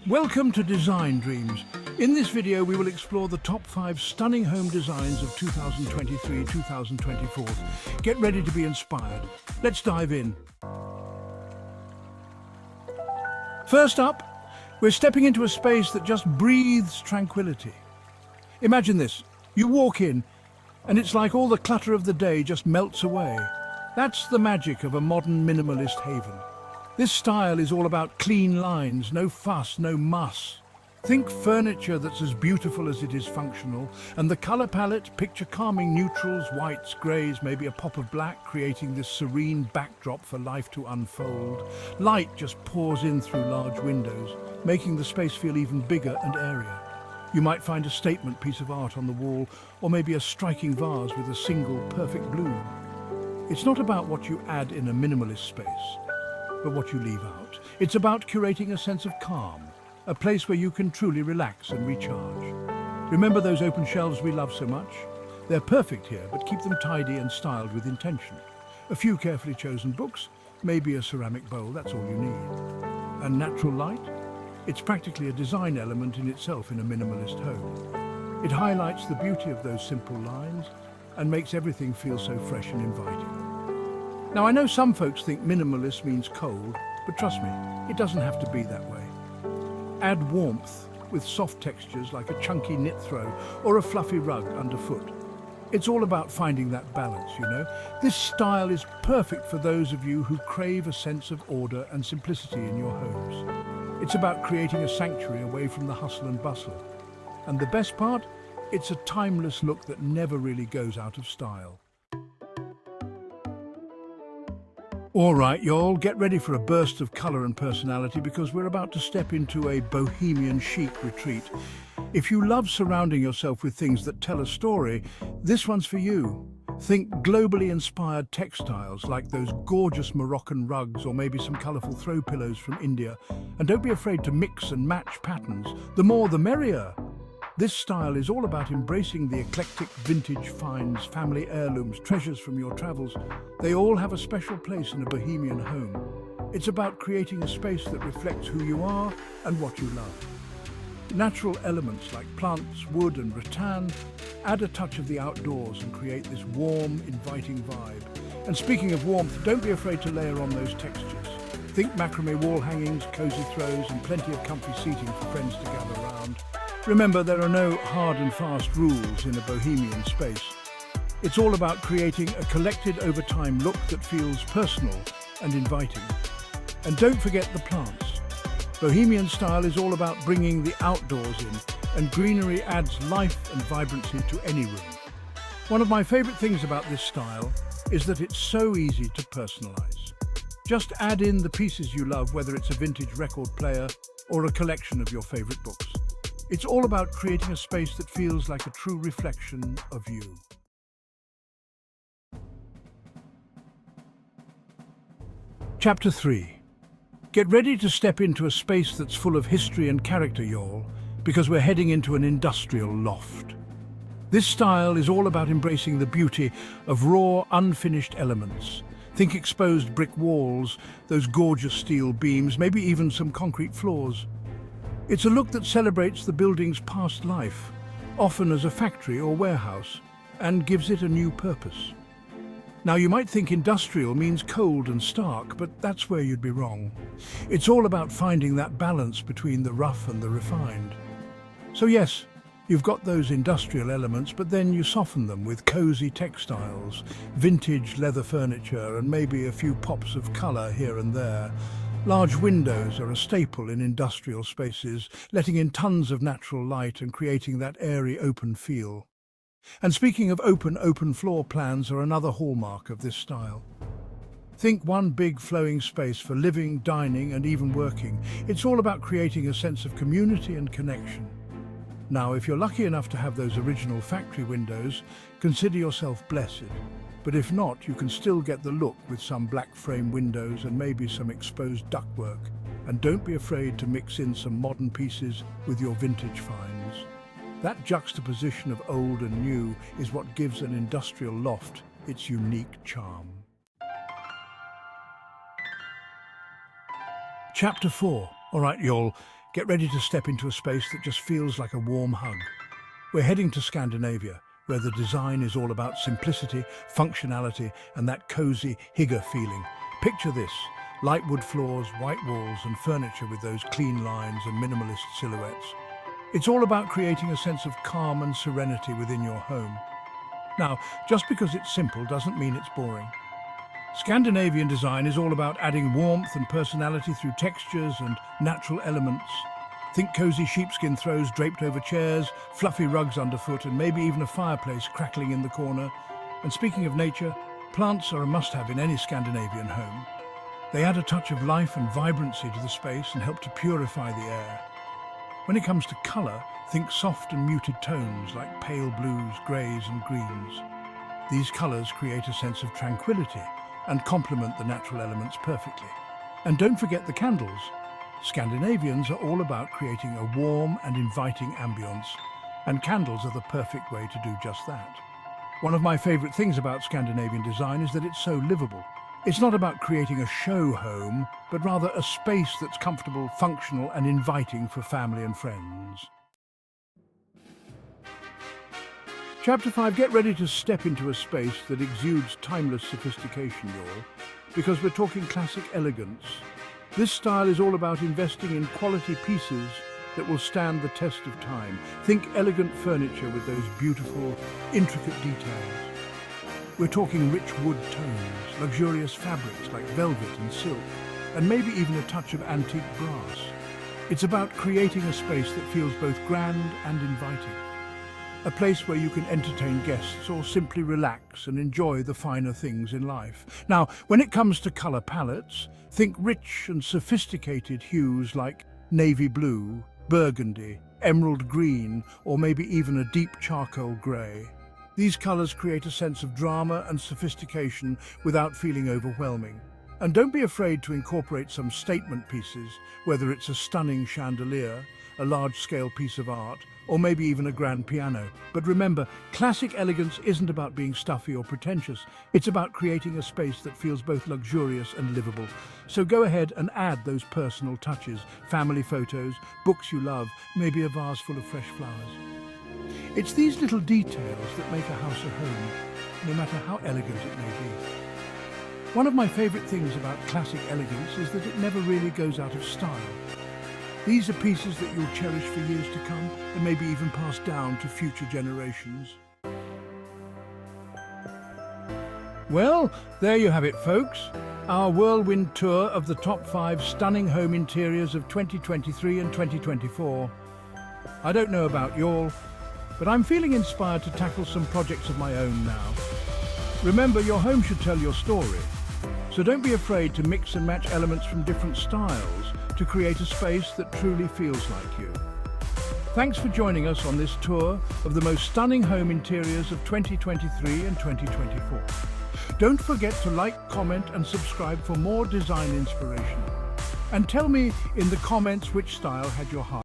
Welcome to Design Dreams. In this video we will explore the top 5 stunning home designs of 2023-2024. Get ready to be inspired. Let's dive in. First up, we're stepping into a space that just breathes tranquility. Imagine this. You walk in and it's like all the clutter of the day just melts away. That's the magic of a modern minimalist haven. This style is all about clean lines, no fuss, no muss. Think furniture that's as beautiful as it is functional, and the color palette, picture calming neutrals, whites, greys, maybe a pop of black, creating this serene backdrop for life to unfold. Light just pours in through large windows, making the space feel even bigger and airier. You might find a statement piece of art on the wall, or maybe a striking vase with a single perfect bloom. It's not about what you add in a minimalist space, but what you leave out. It's about curating a sense of calm, a place where you can truly relax and recharge. Remember those open shelves we love so much? They're perfect here, but keep them tidy and styled with intention. A few carefully chosen books, maybe a ceramic bowl, that's all you need. And natural light? It's practically a design element in itself in a minimalist home. It highlights the beauty of those simple lines and makes everything feel so fresh and inviting. Now, I know some folks think minimalist means cold, but trust me, it doesn't have to be that way. Add warmth with soft textures like a chunky knit throw or a fluffy rug underfoot. It's all about finding that balance, you know. This style is perfect for those of you who crave a sense of order and simplicity in your homes. It's about creating a sanctuary away from the hustle and bustle. And the best part? It's a timeless look that never really goes out of style. All right, y'all, get ready for a burst of colour and personality because we're about to step into a bohemian chic retreat. If you love surrounding yourself with things that tell a story, this one's for you. Think globally inspired textiles like those gorgeous Moroccan rugs or maybe some colourful throw pillows from India. And don't be afraid to mix and match patterns. The more the merrier. This style is all about embracing the eclectic vintage finds, family heirlooms, treasures from your travels. They all have a special place in a bohemian home. It's about creating a space that reflects who you are and what you love. Natural elements like plants, wood and rattan add a touch of the outdoors and create this warm, inviting vibe. And speaking of warmth, don't be afraid to layer on those textures. Think macrame wall hangings, cozy throws and plenty of comfy seating for friends to gather around. Remember, there are no hard and fast rules in a bohemian space. It's all about creating a collected over time look that feels personal and inviting. And don't forget the plants. Bohemian style is all about bringing the outdoors in, and greenery adds life and vibrancy to any room. One of my favorite things about this style is that it's so easy to personalize. Just add in the pieces you love, whether it's a vintage record player or a collection of your favorite books. It's all about creating a space that feels like a true reflection of you. Chapter 3. Get ready to step into a space that's full of history and character, y'all, because we're heading into an industrial loft. This style is all about embracing the beauty of raw, unfinished elements. Think exposed brick walls, those gorgeous steel beams, maybe even some concrete floors. It's a look that celebrates the building's past life, often as a factory or warehouse, and gives it a new purpose. Now, you might think industrial means cold and stark, but that's where you'd be wrong. It's all about finding that balance between the rough and the refined. So yes, you've got those industrial elements, but then you soften them with cozy textiles, vintage leather furniture, and maybe a few pops of colour here and there. Large windows are a staple in industrial spaces, letting in tons of natural light and creating that airy open feel. And speaking of open floor plans are another hallmark of this style. Think one big flowing space for living, dining and even working. It's all about creating a sense of community and connection. Now, if you're lucky enough to have those original factory windows, consider yourself blessed. But if not, you can still get the look with some black frame windows and maybe some exposed ductwork. And don't be afraid to mix in some modern pieces with your vintage finds. That juxtaposition of old and new is what gives an industrial loft its unique charm. Chapter 4. All right, y'all, get ready to step into a space that just feels like a warm hug. We're heading to Scandinavia, where the design is all about simplicity, functionality, and that cozy hygge feeling. Picture this: light wood floors, white walls, and furniture with those clean lines and minimalist silhouettes. It's all about creating a sense of calm and serenity within your home. Now, just because it's simple doesn't mean it's boring. Scandinavian design is all about adding warmth and personality through textures and natural elements. Think cozy sheepskin throws draped over chairs, fluffy rugs underfoot, and maybe even a fireplace crackling in the corner. And speaking of nature, plants are a must-have in any Scandinavian home. They add a touch of life and vibrancy to the space and help to purify the air. When it comes to colour, think soft and muted tones like pale blues, greys and greens. These colours create a sense of tranquility and complement the natural elements perfectly. And don't forget the candles. Scandinavians are all about creating a warm and inviting ambience, and candles are the perfect way to do just that. One of my favourite things about Scandinavian design is that it's so livable. It's not about creating a show home, but rather a space that's comfortable, functional and inviting for family and friends. Chapter 5, get ready to step into a space that exudes timeless sophistication, y'all, because we're talking classic elegance. This style is all about investing in quality pieces that will stand the test of time. Think elegant furniture with those beautiful, intricate details. We're talking rich wood tones, luxurious fabrics like velvet and silk, and maybe even a touch of antique brass. It's about creating a space that feels both grand and inviting. A place where you can entertain guests or simply relax and enjoy the finer things in life. Now, when it comes to colour palettes, think rich and sophisticated hues like navy blue, burgundy, emerald green, or maybe even a deep charcoal grey. These colours create a sense of drama and sophistication without feeling overwhelming. And don't be afraid to incorporate some statement pieces, whether it's a stunning chandelier, a large-scale piece of art, or maybe even a grand piano. But remember, classic elegance isn't about being stuffy or pretentious. It's about creating a space that feels both luxurious and livable. So go ahead and add those personal touches, family photos, books you love, maybe a vase full of fresh flowers. It's these little details that make a house a home, no matter how elegant it may be. One of my favourite things about classic elegance is that it never really goes out of style. These are pieces that you'll cherish for years to come and maybe even pass down to future generations. Well, there you have it, folks. Our whirlwind tour of the top 5 stunning home interiors of 2023 and 2024. I don't know about y'all, but I'm feeling inspired to tackle some projects of my own now. Remember, your home should tell your story. So don't be afraid to mix and match elements from different styles to create a space that truly feels like you. Thanks for joining us on this tour of the most stunning home interiors of 2023 and 2024. Don't forget to like, comment and subscribe for more design inspiration. And tell me in the comments which style had your heart.